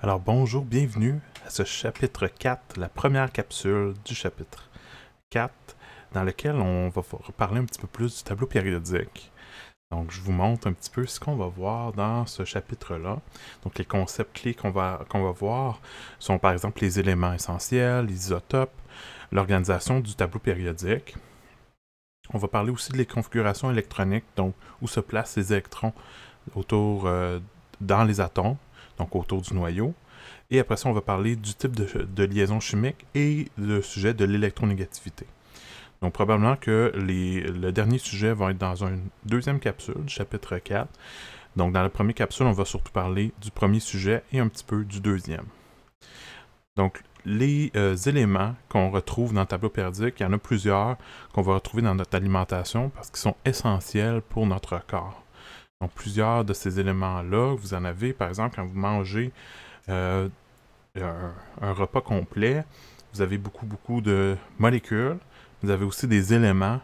Alors bonjour, bienvenue à ce chapitre 4, la première capsule du chapitre 4, dans lequel on va reparler un petit peu plus du tableau périodique. Donc je vous montre un petit peu ce qu'on va voir dans ce chapitre-là. Donc les concepts clés qu'on va voir sont par exemple les éléments essentiels, les isotopes, l'organisation du tableau périodique. On va parler aussi de les configurations électroniques, donc où se placent les électrons autour dans les atomes, donc autour du noyau. Et après ça, on va parler du type de liaison chimique et le sujet de l'électronégativité. Donc probablement que le dernier sujet va être dans une deuxième capsule, chapitre 4. Donc dans la première capsule, on va surtout parler du premier sujet et un petit peu du deuxième. Donc les éléments qu'on retrouve dans le tableau périodique, il y en a plusieurs qu'on va retrouver dans notre alimentation parce qu'ils sont essentiels pour notre corps. Donc plusieurs de ces éléments-là, vous en avez par exemple quand vous mangez un repas complet, vous avez beaucoup de molécules, vous avez aussi des éléments.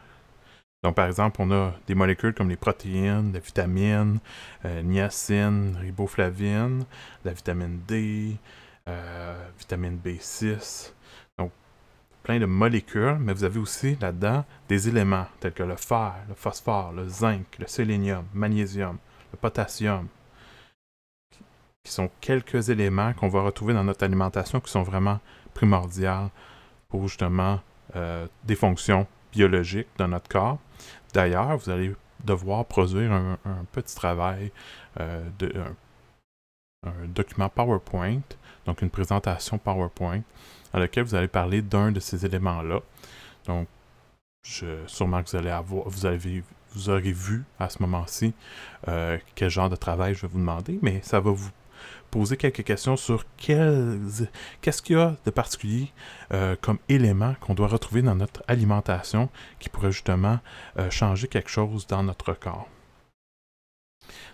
Donc par exemple, on a des molécules comme les protéines, la vitamine, niacine, riboflavine, la vitamine D, vitamine B6. Donc plein de molécules, mais vous avez aussi là-dedans des éléments tels que le fer, le phosphore, le zinc, le sélénium, le magnésium, le potassium, qui sont quelques éléments qu'on va retrouver dans notre alimentation qui sont vraiment primordiaux pour justement des fonctions biologiques dans notre corps. D'ailleurs, vous allez devoir produire un petit travail, un document PowerPoint, donc une présentation PowerPoint, dans lequel vous allez parler d'un de ces éléments-là. Donc, sûrement que vous aurez vu à ce moment-ci quel genre de travail je vais vous demander, mais ça va vous poser quelques questions sur qu'est-ce qu'il y a de particulier comme élément qu'on doit retrouver dans notre alimentation qui pourrait justement changer quelque chose dans notre corps.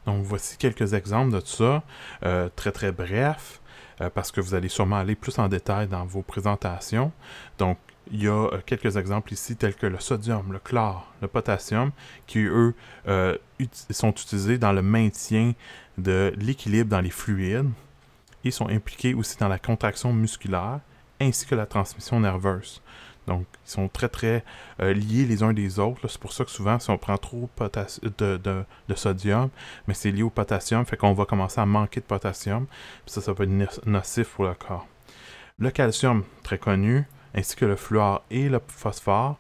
Donc voici quelques exemples de tout ça, très bref, parce que vous allez sûrement aller plus en détail dans vos présentations. Donc il y a quelques exemples ici tels que le sodium, le chlore, le potassium, qui eux sont utilisés dans le maintien de l'équilibre dans les fluides et sont impliqués aussi dans la contraction musculaire ainsi que la transmission nerveuse. Donc, ils sont très liés les uns des autres. C'est pour ça que souvent, si on prend trop de sodium, mais c'est lié au potassium, fait qu'on va commencer à manquer de potassium, puis ça va être nocif pour le corps. Le calcium, très connu, ainsi que le fluor et le phosphore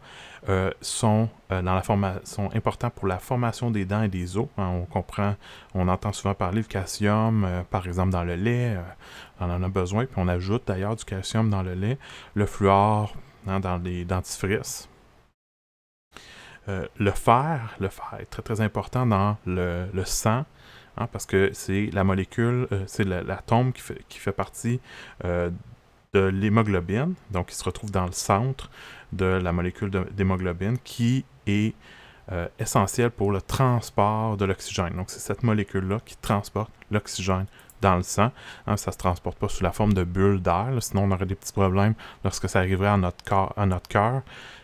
sont importants pour la formation des dents et des os. Hein, on entend souvent parler du calcium, par exemple dans le lait, on en a besoin, puis on ajoute d'ailleurs du calcium dans le lait, le fluor dans les dentifrices. Le fer est très important dans le sang, hein, parce que c'est la molécule, c'est l'atome qui fait partie de l'hémoglobine, donc il se retrouve dans le centre de la molécule d'hémoglobine qui est essentielle pour le transport de l'oxygène. Donc c'est cette molécule-là qui transporte l'oxygène dans le sang. Hein, ça ne se transporte pas sous la forme de bulles d'air, sinon on aurait des petits problèmes lorsque ça arriverait à notre cœur,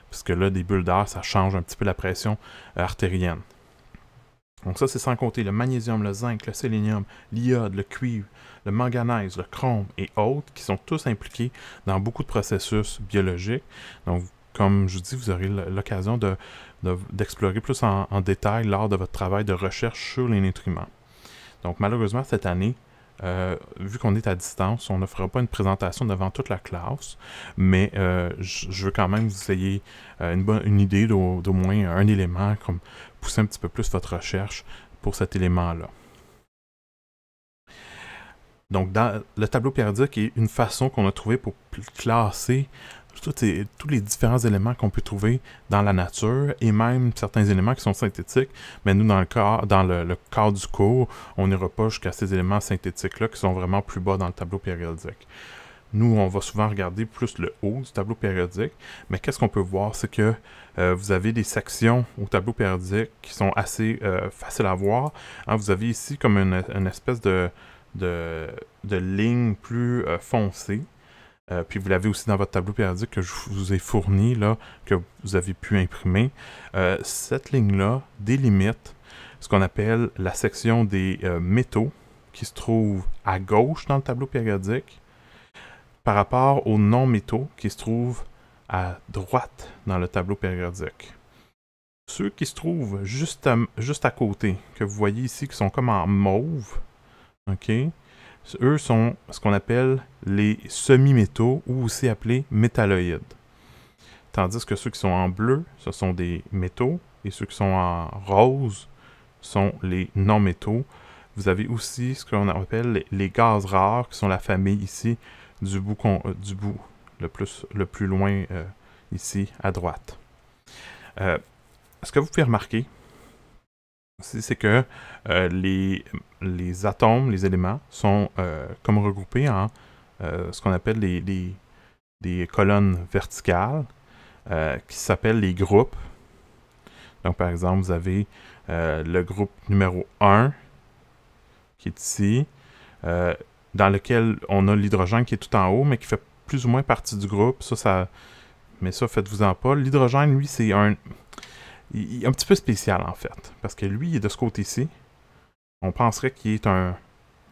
parce que là, des bulles d'air, ça change un petit peu la pression artérienne. Donc ça, c'est sans compter le magnésium, le zinc, le sélénium, l'iode, le cuivre, le manganèse, le chrome et autres, qui sont tous impliqués dans beaucoup de processus biologiques. Donc, comme je vous dis, vous aurez l'occasion d'explorer plus en détail lors de votre travail de recherche sur les nutriments. Donc, malheureusement, cette année, vu qu'on est à distance, on ne fera pas une présentation devant toute la classe, mais je veux quand même que vous ayez une idée d'au moins un élément, comme pousser un petit peu plus votre recherche pour cet élément-là. Donc, dans le tableau périodique est une façon qu'on a trouvée pour classer tous les différents éléments qu'on peut trouver dans la nature et même certains éléments qui sont synthétiques, mais nous, dans le cadre du cours, on n'ira pas jusqu'à ces éléments synthétiques-là qui sont vraiment plus bas dans le tableau périodique. Nous, on va souvent regarder plus le haut du tableau périodique, mais qu'est-ce qu'on peut voir? C'est que vous avez des sections au tableau périodique qui sont assez faciles à voir. Hein, vous avez ici comme une espèce de ligne plus foncée. Puis vous l'avez aussi dans votre tableau périodique que je vous ai fourni, là, que vous avez pu imprimer. Cette ligne-là délimite ce qu'on appelle la section des métaux qui se trouvent à gauche dans le tableau périodique par rapport aux non-métaux qui se trouvent à droite dans le tableau périodique. Ceux qui se trouvent juste à côté, que vous voyez ici, qui sont comme en mauve, ok, eux sont ce qu'on appelle les semi-métaux ou aussi appelés métalloïdes. Tandis que ceux qui sont en bleu, ce sont des métaux, et ceux qui sont en rose sont les non-métaux. Vous avez aussi ce qu'on appelle les gaz rares, qui sont la famille ici du bout le plus loin ici à droite. Ce que vous pouvez remarquer, c'est que les atomes, les éléments, sont comme regroupés en ce qu'on appelle des colonnes verticales qui s'appellent les groupes. Donc, par exemple, vous avez le groupe numéro 1 qui est ici, dans lequel on a l'hydrogène qui est tout en haut, mais qui fait plus ou moins partie du groupe. Mais ça, faites-vous-en pas. L'hydrogène, lui, c'est un petit peu spécial, en fait. Parce que lui, il est de ce côté-ci. On penserait qu'il est un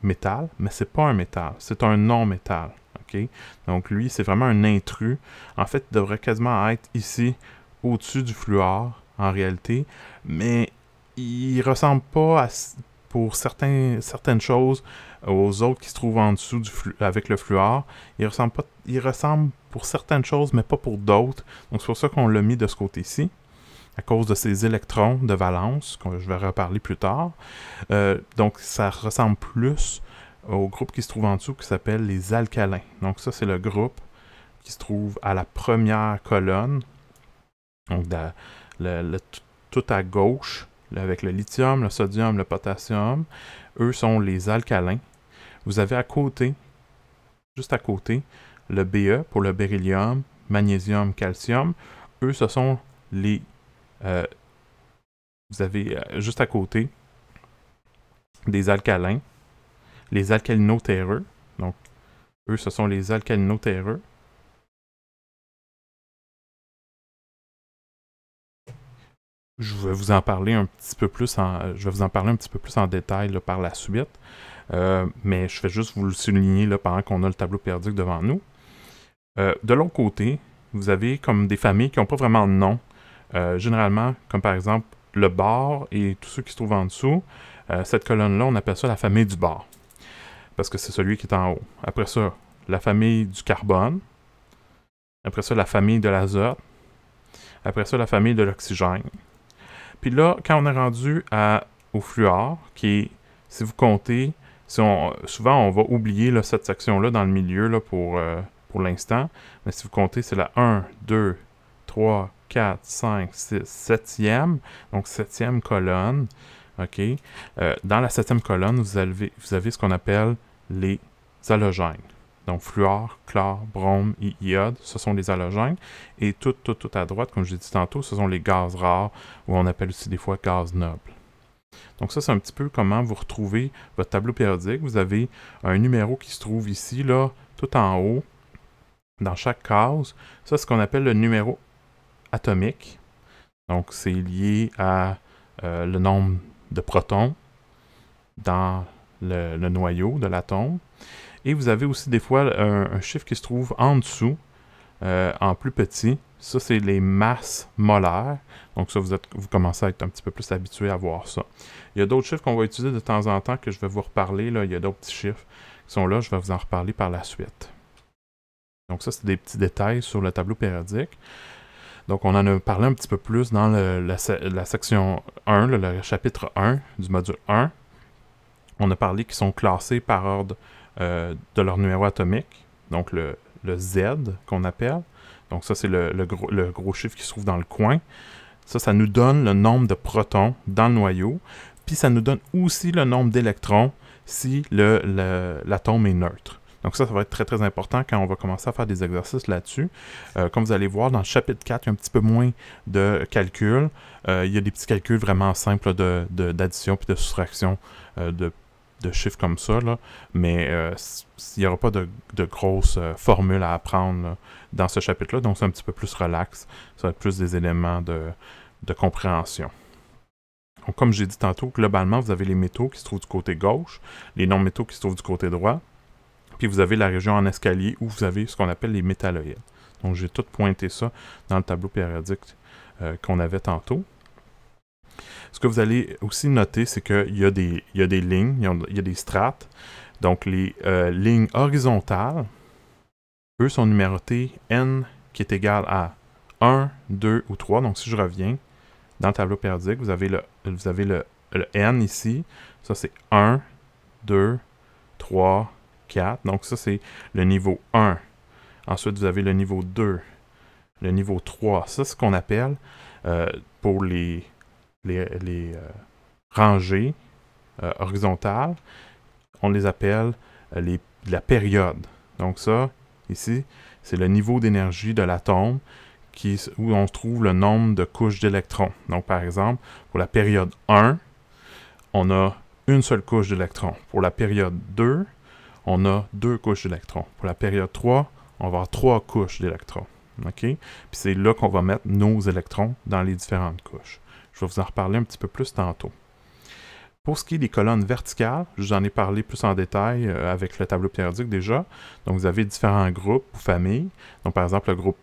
métal, mais c'est pas un métal. C'est un non-métal. Okay? Donc, lui, c'est vraiment un intrus. En fait, il devrait quasiment être ici, au-dessus du fluor, en réalité. Mais il ressemble pas pour certaines choses aux autres qui se trouvent en dessous avec le fluor. Il ressemble pour certaines choses, mais pas pour d'autres. Donc, c'est pour ça qu'on l'a mis de ce côté-ci, à cause de ces électrons de valence, que je vais reparler plus tard. Donc, ça ressemble plus au groupe qui se trouve en dessous, qui s'appelle les alcalins. Donc, ça, c'est le groupe qui se trouve à la première colonne. Donc, tout à gauche, avec le lithium, le sodium, le potassium. Eux sont les alcalins. Vous avez à côté, juste à côté, le Be pour le beryllium, magnésium, calcium. Eux, ce sont les... vous avez juste à côté des alcalins, les alcalino-terreux. Donc, eux, ce sont les alcalino-terreux. Je vais vous en parler un petit peu plus en détail là, par la suite. Mais je vais juste vous le souligner là, pendant qu'on a le tableau périodique devant nous. De l'autre côté, vous avez comme des familles qui n'ont pas vraiment de nom. Généralement, comme par exemple le bore et tous ceux qui se trouvent en dessous. Cette colonne-là, on appelle ça la famille du bore. Parce que c'est celui qui est en haut. Après ça, la famille du carbone. Après ça, la famille de l'azote. Après ça, la famille de l'oxygène. Puis là, quand on est rendu au fluor, qui est, si vous comptez, souvent on va oublier là, cette section-là dans le milieu là, pour l'instant, mais si vous comptez, c'est la 1, 2, 3, 4, 5, 6, 7e, donc 7e colonne. OK? Dans la 7e colonne, vous avez ce qu'on appelle les halogènes. Donc, fluor, chlore, brome et iode, ce sont les halogènes. Et tout à droite, comme je l'ai dit tantôt, ce sont les gaz rares, ou on appelle aussi des fois gaz nobles. Donc ça, c'est un petit peu comment vous retrouvez votre tableau périodique. Vous avez un numéro qui se trouve ici, là, tout en haut, dans chaque case. Ça, c'est ce qu'on appelle le numéro atomique. Donc, c'est lié à le nombre de protons dans le noyau de l'atome. Et vous avez aussi des fois un chiffre qui se trouve en dessous, en plus petit. Ça, c'est les masses molaires. Donc ça, vous commencez à être un petit peu plus habitué à voir ça. Il y a d'autres chiffres qu'on va utiliser de temps en temps que je vais vous reparler. Là. Il y a d'autres petits chiffres qui sont là. Je vais vous en reparler par la suite. Donc ça, c'est des petits détails sur le tableau périodique. Donc on en a parlé un petit peu plus dans la section 1, le chapitre 1 du module 1. On a parlé qu'ils sont classés par ordre de leur numéro atomique, donc le Z qu'on appelle. Donc ça, c'est le gros chiffre qui se trouve dans le coin. Ça nous donne le nombre de protons dans le noyau, puis ça nous donne aussi le nombre d'électrons si l'atome est neutre. Donc ça va être très très important quand on va commencer à faire des exercices là-dessus. Comme vous allez voir, dans le chapitre 4, il y a un petit peu moins de calculs. Il y a des petits calculs vraiment simples d'addition puis de soustraction de chiffres comme ça, là. Mais il n'y aura pas de grosses formules à apprendre là, dans ce chapitre-là, donc c'est un petit peu plus relax. Ça va être plus des éléments de compréhension. Donc, comme j'ai dit tantôt, globalement, vous avez les métaux qui se trouvent du côté gauche, les non-métaux qui se trouvent du côté droit, puis vous avez la région en escalier où vous avez ce qu'on appelle les métalloïdes. Donc, j'ai tout pointé ça dans le tableau périodique qu'on avait tantôt. Ce que vous allez aussi noter, c'est qu'il y a des lignes, il y a des strates. Donc, les lignes horizontales, eux, sont numérotées N qui est égal à 1, 2 ou 3. Donc, si je reviens dans le tableau périodique, vous avez le N ici. Ça, c'est 1, 2, 3, 4. Donc, ça, c'est le niveau 1. Ensuite, vous avez le niveau 2, le niveau 3. Ça, c'est ce qu'on appelle, pour les rangées horizontales, on les appelle la période. Donc ça, ici, c'est le niveau d'énergie de l'atome où on trouve le nombre de couches d'électrons. Donc par exemple, pour la période 1, on a une seule couche d'électrons. Pour la période 2, on a 2 couches d'électrons. Pour la période 3, on va avoir 3 couches d'électrons. OK? Puis c'est là qu'on va mettre nos électrons dans les différentes couches. Je vais vous en reparler un petit peu plus tantôt. Pour ce qui est des colonnes verticales, je vous en ai parlé plus en détail avec le tableau périodique déjà. Donc, vous avez différents groupes ou familles. Donc, par exemple, le groupe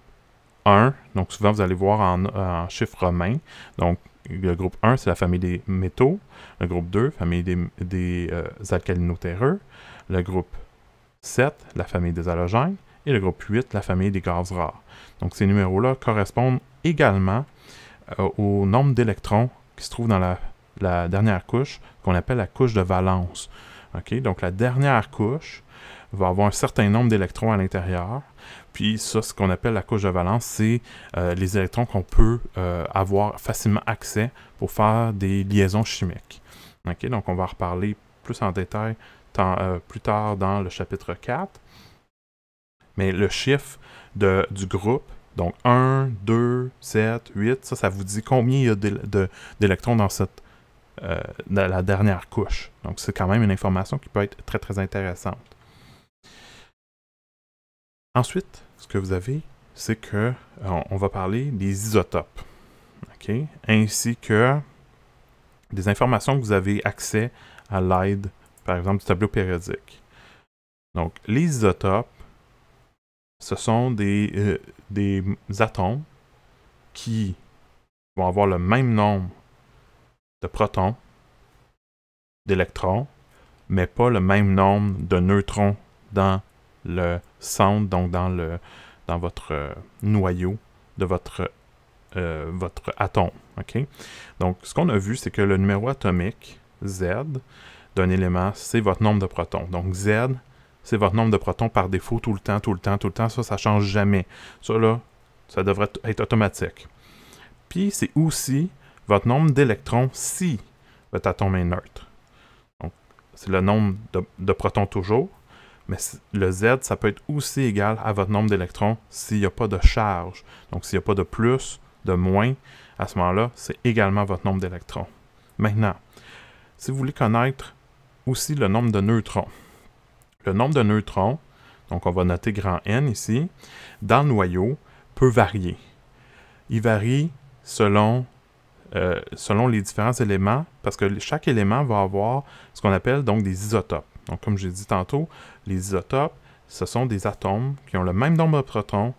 1, donc souvent vous allez voir en chiffres romains. Donc, le groupe 1, c'est la famille des métaux. Le groupe 2, famille des alcalino-terreux. Le groupe 7, la famille des halogènes. Et le groupe 8, la famille des gaz rares. Donc, ces numéros-là correspondent également au nombre d'électrons qui se trouvent dans la dernière couche, qu'on appelle la couche de valence. Okay? Donc, la dernière couche va avoir un certain nombre d'électrons à l'intérieur. Puis ça, ce qu'on appelle la couche de valence, c'est les électrons qu'on peut avoir facilement accès pour faire des liaisons chimiques. Okay? Donc, on va en reparler plus en détail plus tard dans le chapitre 4. Mais le chiffre du groupe, donc 1, 2, 7, 8, ça vous dit combien il y a d'électrons dans la dernière couche. Donc, c'est quand même une information qui peut être très, très intéressante. Ensuite, ce que vous avez, c'est que on va parler des isotopes. Okay? Ainsi que des informations que vous avez accès à l'aide, par exemple, du tableau périodique. Donc, les isotopes, ce sont des atomes qui vont avoir le même nombre de protons, d'électrons, mais pas le même nombre de neutrons dans le centre, donc dans votre noyau de votre atome. Okay? Donc, ce qu'on a vu, c'est que le numéro atomique, Z, d'un élément, c'est votre nombre de protons. Donc, Z, c'est votre nombre de protons par défaut tout le temps, tout le temps, tout le temps. Ça ne change jamais. Ça, là, ça devrait être automatique. Puis, c'est aussi votre nombre d'électrons si votre atome est neutre. Donc, c'est le nombre de protons toujours, mais le Z, ça peut être aussi égal à votre nombre d'électrons s'il n'y a pas de charge. Donc, s'il n'y a pas de plus, de moins, à ce moment-là, c'est également votre nombre d'électrons. Maintenant, si vous voulez connaître aussi le nombre de neutrons, le nombre de neutrons, donc on va noter grand N ici, dans le noyau, peut varier. Il varie selon les différents éléments, parce que chaque élément va avoir ce qu'on appelle donc des isotopes. Donc, comme j'ai dit tantôt, les isotopes, ce sont des atomes qui ont le même nombre de protons,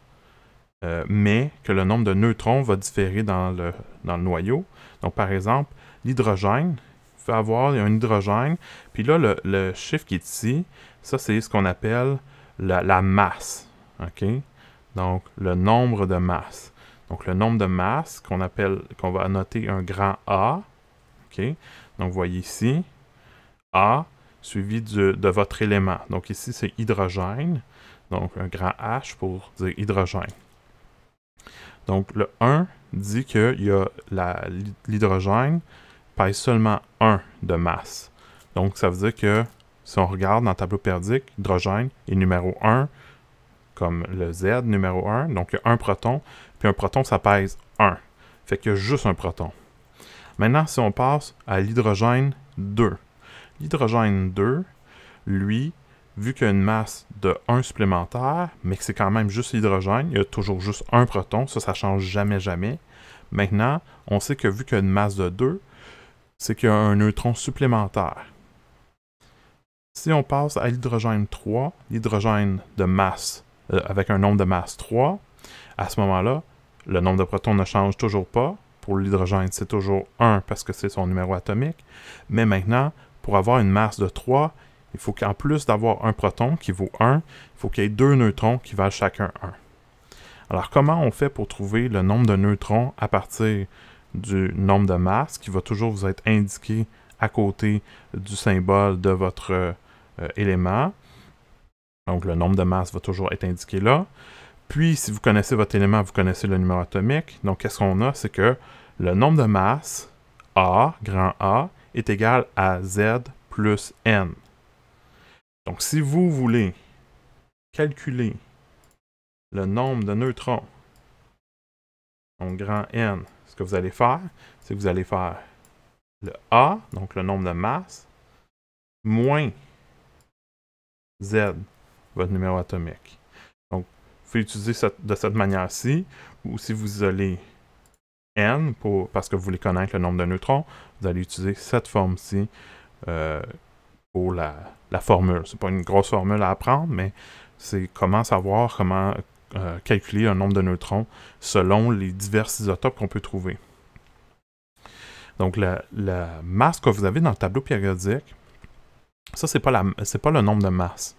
mais que le nombre de neutrons va différer dans le noyau. Donc, par exemple, l'hydrogène, il va avoir un hydrogène, puis là, le chiffre qui est ici, ça, c'est ce qu'on appelle la masse. Okay? Donc, le nombre de masses. Donc, le nombre de masses qu'on va noter un grand A. Okay? Donc, vous voyez ici, A suivi de votre élément. Donc, ici, c'est hydrogène. Donc, un grand H pour dire hydrogène. Donc, le 1 dit que l'hydrogène pèse seulement 1 de masse. Donc, ça veut dire que si on regarde dans le tableau périodique, l'hydrogène est numéro 1, comme le Z numéro 1. Donc, il y a un proton, puis un proton, ça pèse 1. Fait qu'il y a juste un proton. Maintenant, si on passe à l'hydrogène 2. L'hydrogène 2, lui, vu qu'il y a une masse de 1 supplémentaire, mais que c'est quand même juste l'hydrogène, il y a toujours juste un proton, ça ne change jamais, jamais. Maintenant, on sait que vu qu'il y a une masse de 2, c'est qu'il y a un neutron supplémentaire. Si on passe à l'hydrogène 3, l'hydrogène de masse, avec un nombre de masse 3, à ce moment-là, le nombre de protons ne change toujours pas. Pour l'hydrogène, c'est toujours 1 parce que c'est son numéro atomique. Mais maintenant, pour avoir une masse de 3, il faut qu'en plus d'avoir un proton qui vaut 1, il faut qu'il y ait 2 neutrons qui valent chacun 1. Alors, comment on fait pour trouver le nombre de neutrons à partir du nombre de masse qui va toujours vous être indiqué à côté du symbole de votre élément? Donc, le nombre de masse va toujours être indiqué là. Puis, si vous connaissez votre élément, vous connaissez le numéro atomique. Donc, qu'est-ce qu'on a? C'est que le nombre de masse, A, grand A, est égal à Z plus N. Donc, si vous voulez calculer le nombre de neutrons, donc grand N, ce que vous allez faire, c'est que vous allez faire le A, donc le nombre de masse, moins Z, votre numéro atomique. Donc, vous pouvez utiliser de cette manière-ci, ou si vous isolez N, parce que vous voulez connaître le nombre de neutrons, vous allez utiliser cette forme-ci pour la formule. Ce n'est pas une grosse formule à apprendre, mais c'est comment savoir comment calculer un nombre de neutrons selon les divers isotopes qu'on peut trouver. Donc, la masse que vous avez dans le tableau périodique, ça, c'est pas le nombre de masses.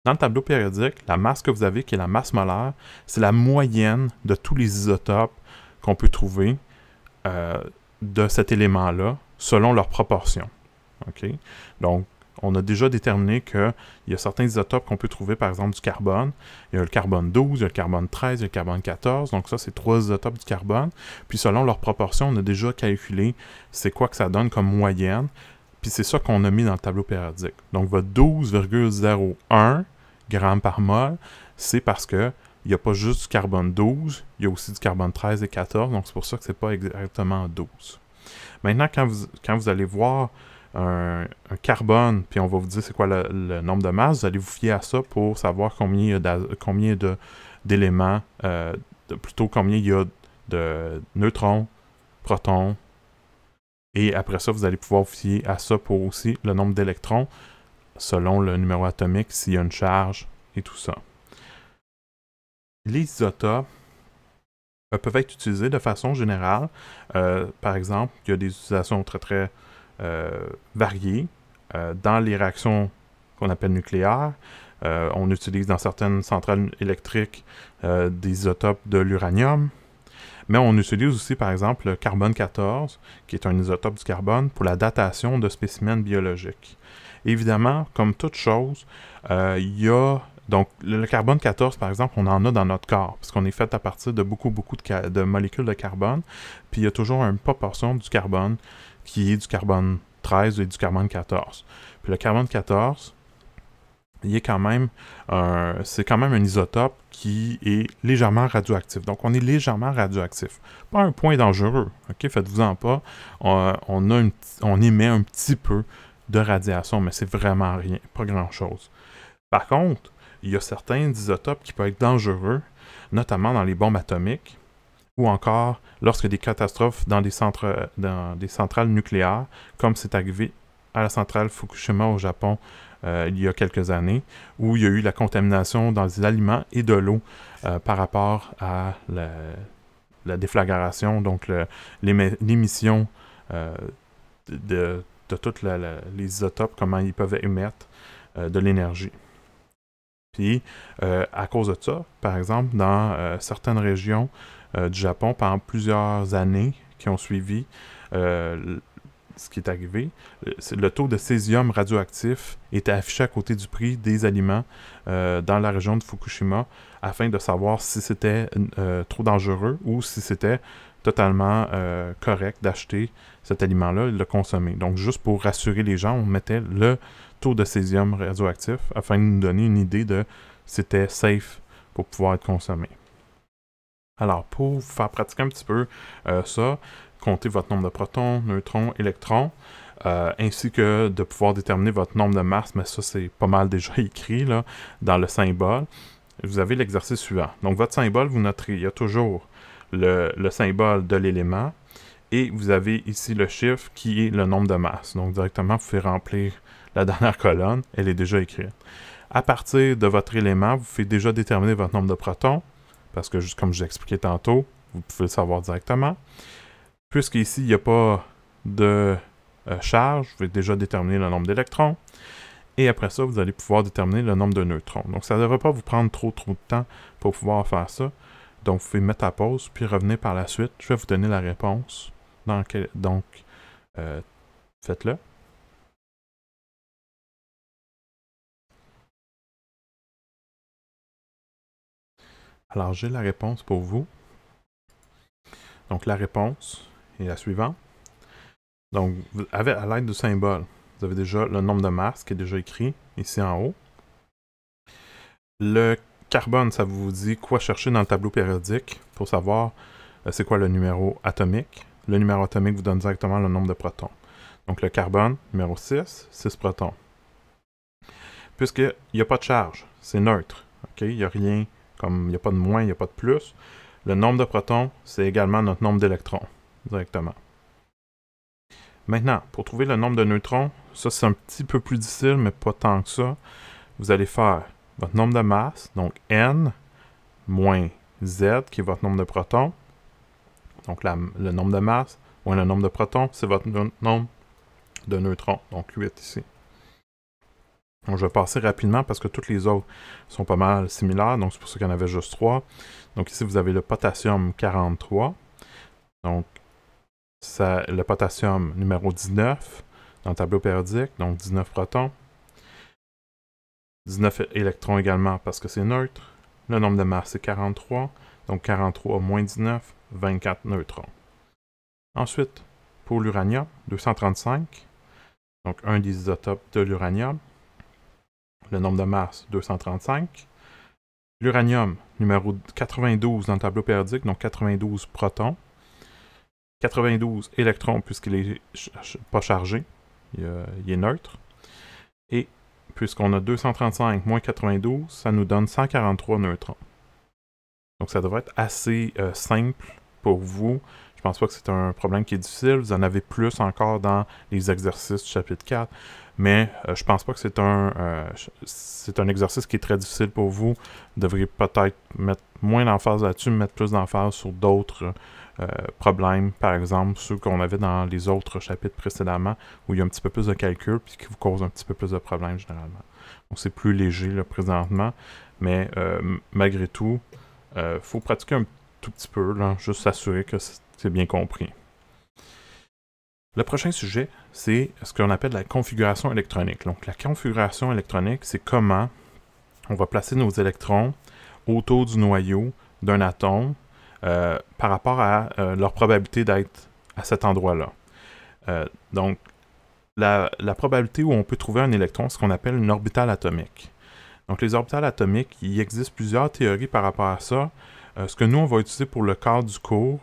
Dans le tableau périodique, la masse que vous avez, qui est la masse molaire, c'est la moyenne de tous les isotopes qu'on peut trouver de cet élément-là, selon leur proportion. Okay? Donc, on a déjà déterminé qu'il y a certains isotopes qu'on peut trouver, par exemple, du carbone. Il y a le carbone 12, il y a le carbone 13, il y a le carbone 14. Donc ça, c'est 3 isotopes du carbone. Puis selon leur proportion, on a déjà calculé c'est quoi que ça donne comme moyenne. Puis c'est ça qu'on a mis dans le tableau périodique. Donc votre 12,01 grammes par mol, c'est parce que il n'y a pas juste du carbone 12, il y a aussi du carbone 13 et 14. Donc c'est pour ça que ce n'est pas exactement 12. Maintenant, quand vous allez voir un carbone, puis on va vous dire c'est quoi le nombre de masses, vous allez vous fier à ça pour savoir combien il y a d'éléments, plutôt combien il y a de neutrons, protons, et après ça, vous allez pouvoir vous fier à ça pour aussi le nombre d'électrons, selon le numéro atomique, s'il y a une charge, et tout ça. Les isotopes peuvent être utilisés de façon générale. Par exemple, il y a des utilisations très, très variées. Dans les réactions qu'on appelle nucléaires, on utilise dans certaines centrales électriques des isotopes de l'uranium, mais on utilise aussi, par exemple, le carbone 14, qui est un isotope du carbone, pour la datation de spécimens biologiques. Évidemment, comme toute chose, il y a... Donc, le carbone 14, par exemple, on en a dans notre corps, parce qu'on est fait à partir de beaucoup de molécules de carbone, puis il y a toujours une proportion du carbone qui est du carbone 13 et du carbone 14. Puis le carbone 14, c'est quand même un isotope qui est légèrement radioactif. Donc, on est légèrement radioactif. Pas un point dangereux, ok? Faites-vous-en pas. On émet un petit peu de radiation, mais c'est vraiment rien, pas grand-chose. Par contre, il y a certains isotopes qui peuvent être dangereux, notamment dans les bombes atomiques, ou encore lorsqu'il y a des catastrophes dans des centrales nucléaires, comme c'est arrivé à la centrale Fukushima au Japon il y a quelques années, où il y a eu la contamination dans les aliments et de l'eau par rapport à la déflagration, donc l'émission de tous les isotopes, comment ils peuvent émettre de l'énergie. Puis, à cause de ça, par exemple, dans certaines régions du Japon, pendant plusieurs années qui ont suivi ce qui est arrivé, le taux de césium radioactif était affiché à côté du prix des aliments dans la région de Fukushima afin de savoir si c'était trop dangereux ou si c'était totalement correct d'acheter cet aliment-là et de le consommer. Donc, juste pour rassurer les gens, on mettait le taux de césium radioactif afin de nous donner une idée de si c'était safe pour pouvoir être consommé. Alors, pour vous faire pratiquer un petit peu ça, comptez votre nombre de protons, neutrons, électrons, ainsi que de pouvoir déterminer votre nombre de masse, mais ça, c'est pas mal déjà écrit là, dans le symbole. Vous avez l'exercice suivant. Donc, votre symbole, vous noterez, il y a toujours le symbole de l'élément Et vous avez ici le chiffre qui est le nombre de masses. Donc directement, vous pouvez remplir la dernière colonne, elle est déjà écrite. À partir de votre élément, vous pouvez déjà déterminer votre nombre de protons, parce que juste comme je l'ai expliqué tantôt, vous pouvez le savoir directement. Puisqu'ici, il n'y a pas de charge, vous pouvez déjà déterminer le nombre d'électrons. Et après ça, vous allez pouvoir déterminer le nombre de neutrons. Donc, ça ne devrait pas vous prendre trop de temps pour pouvoir faire ça. Donc, vous pouvez mettre à pause, puis revenir par la suite. Je vais vous donner la réponse. Donc, faites-le. Alors, j'ai la réponse pour vous. Donc, la réponse est la suivante. Donc, à l'aide du symbole, vous avez déjà le nombre de masses qui est déjà écrit ici en haut. Le carbone, ça vous dit quoi chercher dans le tableau périodique pour savoir c'est quoi le numéro atomique. Le numéro atomique vous donne directement le nombre de protons. Donc, le carbone, numéro 6, 6 protons. Puisqu'il n'y a pas de charge, c'est neutre. Okay? Il n'y a rien, comme il n'y a pas de moins, il n'y a pas de plus. Le nombre de protons, c'est également notre nombre d'électrons, directement. Maintenant, pour trouver le nombre de neutrons, ça c'est un petit peu plus difficile, mais pas tant que ça. Vous allez faire votre nombre de masse, donc N, moins Z, qui est votre nombre de protons. Donc le nombre de masse, moins le nombre de protons, c'est votre nombre de neutrons, donc 8 ici. Donc, je vais passer rapidement parce que toutes les autres sont pas mal similaires, donc c'est pour ça qu'il y en avait juste 3. Donc ici, vous avez le potassium 43. Donc, le potassium numéro 19 dans le tableau périodique, donc 19 protons. 19 électrons également parce que c'est neutre. Le nombre de masse, c'est 43. Donc 43 moins 19, 24 neutrons. Ensuite, pour l'uranium, 235. Donc un des isotopes de l'uranium. Le nombre de masse, 235. L'uranium, numéro 92 dans le tableau périodique, donc 92 protons. 92 électrons puisqu'il n'est pas chargé, il est neutre. Et puisqu'on a 235 moins 92, ça nous donne 143 neutrons. Donc ça devrait être assez simple pour vous. Je pense pas que c'est un problème qui est difficile. Vous en avez plus encore dans les exercices du chapitre 4. Mais je pense pas que c'est un exercice qui est très difficile pour vous. Vous devriez peut-être mettre moins d'emphase là-dessus, mettre plus d'emphase sur d'autres problèmes, par exemple, ceux qu'on avait dans les autres chapitres précédemment, où il y a un petit peu plus de calcul, puis qui vous cause un petit peu plus de problèmes généralement. Donc c'est plus léger là, présentement, mais malgré tout, il faut pratiquer un tout petit peu, là, juste s'assurer que c'est bien compris. Le prochain sujet, c'est ce qu'on appelle la configuration électronique. Donc la configuration électronique, c'est comment on va placer nos électrons autour du noyau d'un atome par rapport à leur probabilité d'être à cet endroit-là. Donc, la probabilité où on peut trouver un électron, c'est ce qu'on appelle une orbitale atomique. Donc, les orbitales atomiques, il existe plusieurs théories par rapport à ça. Ce que nous, on va utiliser pour le cadre du cours,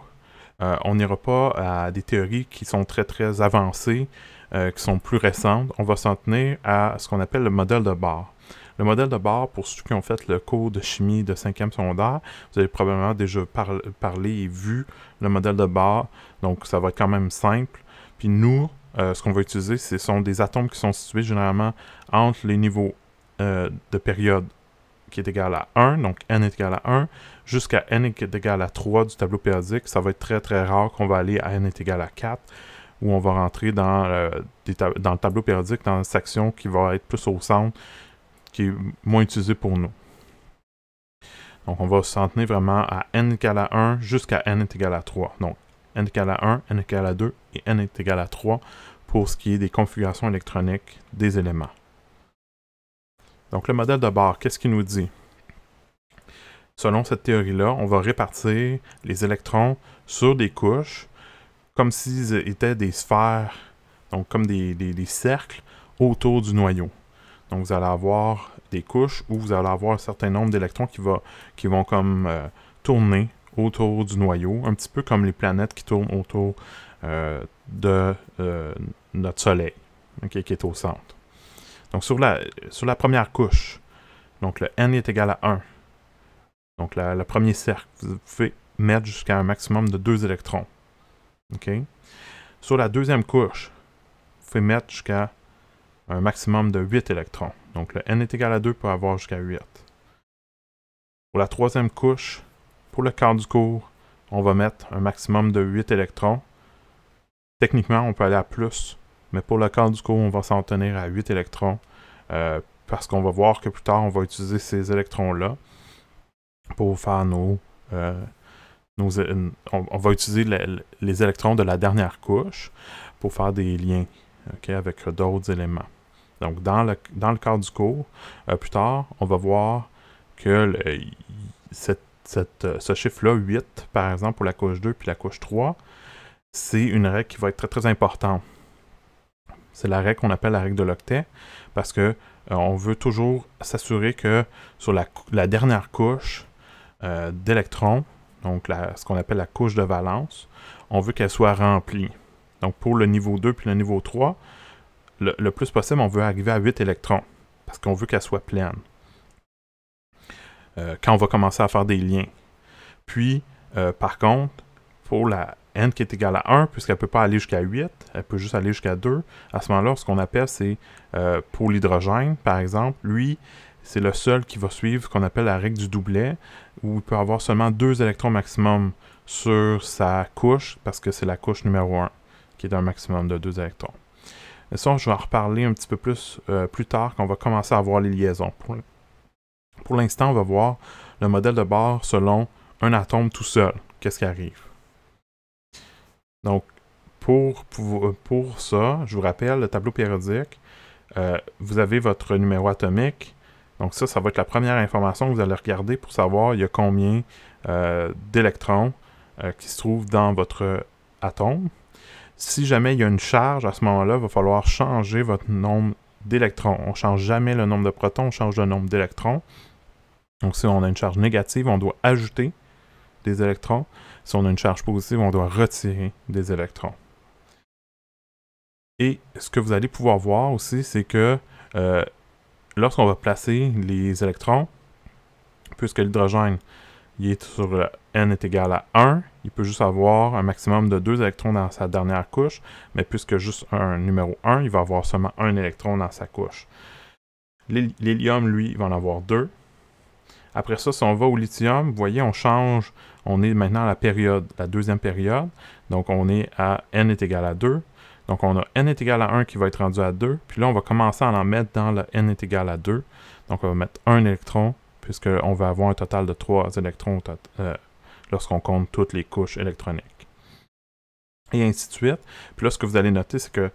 on n'ira pas à des théories qui sont très, très avancées, qui sont plus récentes. On va s'en tenir à ce qu'on appelle le modèle de Bohr. Le modèle de Bohr, pour ceux qui ont fait le cours de chimie de 5e secondaire, vous avez probablement déjà parlé et vu le modèle de Bohr, donc ça va être quand même simple. Puis nous, ce qu'on va utiliser, ce sont des atomes qui sont situés généralement entre les niveaux de période qui est égal à 1, donc n est égal à 1, jusqu'à n est égal à 3 du tableau périodique. Ça va être très très rare qu'on va aller à n est égal à 4, où on va rentrer dans le tableau périodique, dans une section qui va être plus au centre, qui est moins utilisée pour nous. Donc on va s'en tenir vraiment à n est égal à 1 jusqu'à n est égal à 3. Donc n est égal à 1, n est égal à 2 et n est égal à 3 pour ce qui est des configurations électroniques des éléments. Donc le modèle de Bohr, qu'est-ce qu'il nous dit? Selon cette théorie-là, on va répartir les électrons sur des couches comme s'ils étaient des sphères, donc comme des cercles autour du noyau. Donc vous allez avoir des couches où vous allez avoir un certain nombre d'électrons qui vont comme tourner autour du noyau, un petit peu comme les planètes qui tournent autour de notre Soleil, okay, qui est au centre. Donc sur la première couche, donc le n est égal à 1, donc le premier cercle, vous pouvez mettre jusqu'à un maximum de 2 électrons. Okay? Sur la deuxième couche, vous pouvez mettre jusqu'à un maximum de 8 électrons. Donc le n est égal à 2 peut avoir jusqu'à 8. Pour la troisième couche, pour le quart du cours, on va mettre un maximum de 8 électrons. Techniquement, on peut aller à plus, mais pour le quart du cours, on va s'en tenir à 8 électrons parce qu'on va voir que plus tard, on va utiliser ces électrons-là pour faire on va utiliser les électrons de la dernière couche pour faire des liens avec d'autres éléments. Donc, dans le quart du cours, plus tard, on va voir que ce chiffre-là, 8, par exemple, pour la couche 2 puis la couche 3, c'est une règle qui va être très, très importante. C'est la règle qu'on appelle la règle de l'octet, parce que on veut toujours s'assurer que sur la dernière couche d'électrons, donc ce qu'on appelle la couche de valence, on veut qu'elle soit remplie. Donc, pour le niveau 2 puis le niveau 3, le plus possible, on veut arriver à 8 électrons, parce qu'on veut qu'elle soit pleine. Quand on va commencer à faire des liens. Puis, par contre, pour la n qui est égale à 1, puisqu'elle ne peut pas aller jusqu'à 8, elle peut juste aller jusqu'à 2, à ce moment-là, ce qu'on appelle, c'est pour l'hydrogène, par exemple, lui, c'est le seul qui va suivre ce qu'on appelle la règle du doublet, où il peut avoir seulement 2 électrons maximum sur sa couche, parce que c'est la couche numéro 1, qui est un maximum de 2 électrons. Et ça, je vais en reparler un petit peu plus tard, quand on va commencer à voir les liaisons. Pour l'instant, on va voir le modèle de bord selon un atome tout seul. Qu'est-ce qui arrive? Donc, pour ça, je vous rappelle, le tableau périodique, vous avez votre numéro atomique. Donc ça va être la première information que vous allez regarder pour savoir il y a combien d'électrons qui se trouvent dans votre atome. Si jamais il y a une charge, à ce moment-là, il va falloir changer votre nombre d'électrons. On ne change jamais le nombre de protons, on change le nombre d'électrons. Donc si on a une charge négative, on doit ajouter des électrons. Si on a une charge positive, on doit retirer des électrons. Et ce que vous allez pouvoir voir aussi, c'est que lorsqu'on va placer les électrons, puisque l'hydrogène il est sur n est égal à 1, il peut juste avoir un maximum de 2 électrons dans sa dernière couche, mais puisque juste un numéro 1, il va avoir seulement 1 électron dans sa couche. L'hélium, lui, il va en avoir 2. Après ça, si on va au lithium, vous voyez, on change, on est maintenant à la deuxième période, donc on est à n est égal à 2. Donc on a n est égal à 1 qui va être rendu à 2, puis là on va commencer à en mettre dans le n est égal à 2. Donc on va mettre 1 électron, puisqu'on va avoir un total de 3 électrons lorsqu'on compte toutes les couches électroniques. Et ainsi de suite. Puis là, ce que vous allez noter, c'est que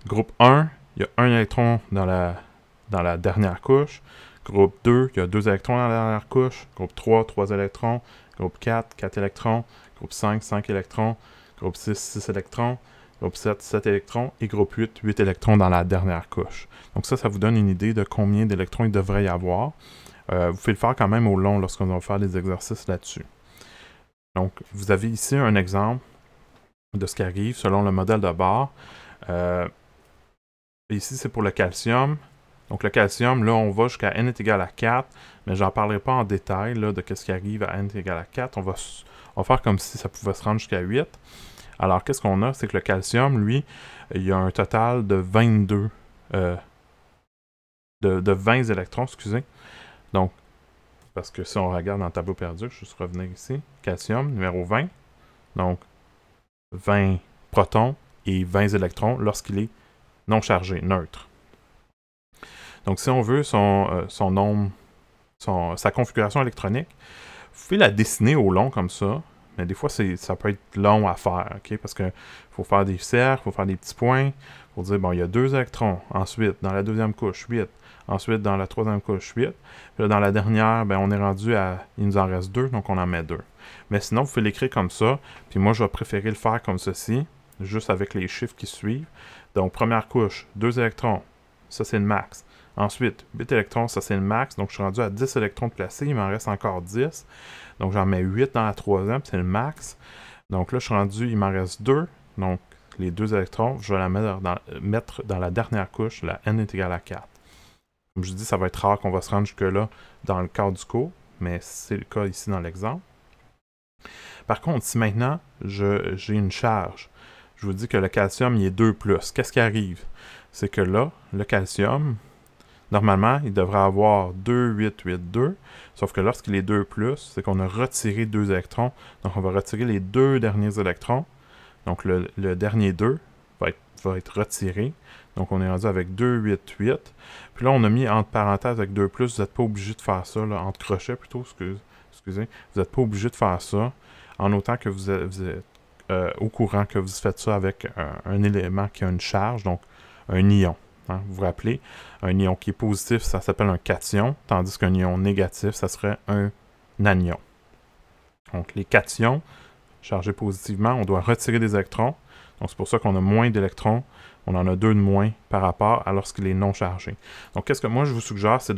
groupe 1, il y a 1 électron dans la dernière couche. Groupe 2, il y a 2 électrons dans la dernière couche. Groupe 3, 3 électrons. Groupe 4, 4 électrons. Groupe 5, 5 électrons. Groupe 6, 6 électrons. Groupe 7, 7 électrons. Et groupe 8, 8 électrons dans la dernière couche. Donc ça vous donne une idée de combien d'électrons il devrait y avoir. Vous pouvez le faire quand même au long lorsqu'on va faire des exercices là-dessus. Donc, vous avez ici un exemple de ce qui arrive selon le modèle de Bohr. Ici, c'est pour le calcium. Donc, le calcium, là, on va jusqu'à n est égal à 4, mais je n'en parlerai pas en détail là, de ce qui arrive à n est égal à 4. On va faire comme si ça pouvait se rendre jusqu'à 8. Alors, qu'est-ce qu'on a? C'est que le calcium, lui, il y a un total de 22, de 20 électrons, excusez. Donc, parce que si on regarde dans le tableau périodique, je vais juste revenir ici, calcium, numéro 20, donc 20 protons et 20 électrons lorsqu'il est non chargé, neutre. Donc, si on veut son nombre, sa configuration électronique, vous pouvez la dessiner au long comme ça, mais des fois, ça peut être long à faire, okay? Parce qu'il faut faire des cercles, il faut faire des petits points, il faut dire, bon, il y a 2 électrons, ensuite, dans la deuxième couche, 8, ensuite, dans la troisième couche, 8, puis là, dans la dernière, ben, on est rendu il nous en reste 2, donc on en met 2. Mais sinon, vous pouvez l'écrire comme ça, puis moi, je vais préférer le faire comme ceci, juste avec les chiffres qui suivent. Donc, première couche, 2 électrons, ça c'est le max. Ensuite, 8 électrons, ça c'est le max. Donc, je suis rendu à 10 électrons de placés. Il m'en reste encore 10. Donc, j'en mets 8 dans la troisième, c'est le max. Donc là, je suis rendu, il m'en reste 2. Donc, les 2 électrons, je vais la mettre dans la dernière couche, la n est égale à 4. Comme je dis, ça va être rare qu'on va se rendre jusque-là dans le cadre du cours, mais c'est le cas ici dans l'exemple. Par contre, si maintenant, j'ai une charge je vous dis que le calcium, il est 2+. Qu'est-ce qui arrive? C'est que là, le calcium, normalement, il devrait avoir 2, 8, 8, 2. Sauf que lorsqu'il est 2+, c'est qu'on a retiré 2 électrons. Donc, on va retirer les 2 derniers électrons. Donc, le dernier 2 va être retiré. Donc, on est rendu avec 2, 8, 8. Puis là, on a mis entre parenthèses avec 2+. Vous n'êtes pas obligé de faire ça, là, entre crochets plutôt, excusez. Vous n'êtes pas obligé de faire ça, en autant que vous êtes au courant que vous faites ça avec un élément qui a une charge, donc un ion. Hein, vous vous rappelez, un ion qui est positif, ça s'appelle un cation, tandis qu'un ion négatif, ça serait un anion. Donc, les cations chargés positivement, on doit retirer des électrons. Donc, c'est pour ça qu'on a moins d'électrons. On en a 2 de moins par rapport à lorsqu'il est non chargé. Donc, qu'est-ce que moi je vous suggère, c'est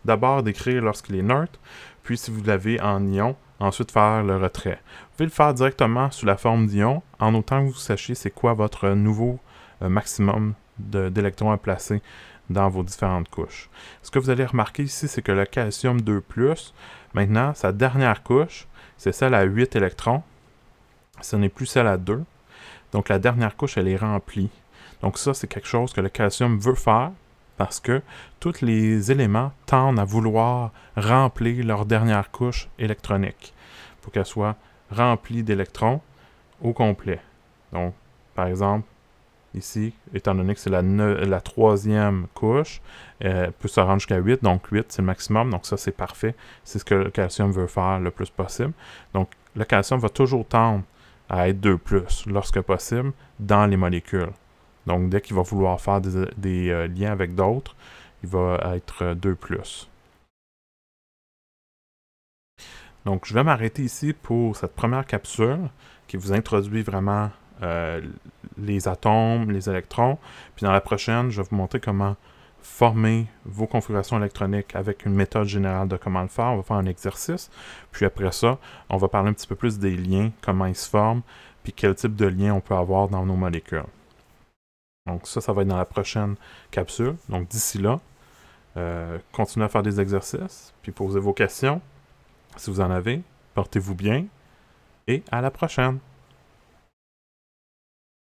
d'abord d'écrire lorsqu'il est neutre, puis si vous l'avez en ion, ensuite faire le retrait. Vous pouvez le faire directement sous la forme d'ion, en autant que vous sachiez c'est quoi votre nouveau maximum d'électrons à placer dans vos différentes couches. Ce que vous allez remarquer ici, c'est que le calcium 2+, maintenant, sa dernière couche, c'est celle à 8 électrons. Ce n'est plus celle à 2. Donc, la dernière couche, elle est remplie. Donc, ça, c'est quelque chose que le calcium veut faire parce que tous les éléments tendent à vouloir remplir leur dernière couche électronique pour qu'elle soit remplie d'électrons au complet. Donc, par exemple, ici, étant donné que c'est la 3e couche, elle peut se rendre jusqu'à 8, donc 8 c'est le maximum, donc ça c'est parfait, c'est ce que le calcium veut faire le plus possible. Donc le calcium va toujours tendre à être 2+, lorsque possible, dans les molécules. Donc dès qu'il va vouloir faire des liens avec d'autres, il va être 2+. Donc je vais m'arrêter ici pour cette première capsule qui vous introduit vraiment les atomes, les électrons. Puis dans la prochaine, je vais vous montrer comment former vos configurations électroniques avec une méthode générale de comment le faire. On va faire un exercice. Puis après ça, on va parler un petit peu plus des liens, comment ils se forment, puis quel type de lien on peut avoir dans nos molécules. Donc ça va être dans la prochaine capsule. Donc d'ici là, continuez à faire des exercices, puis posez vos questions. Si vous en avez, portez-vous bien et à la prochaine!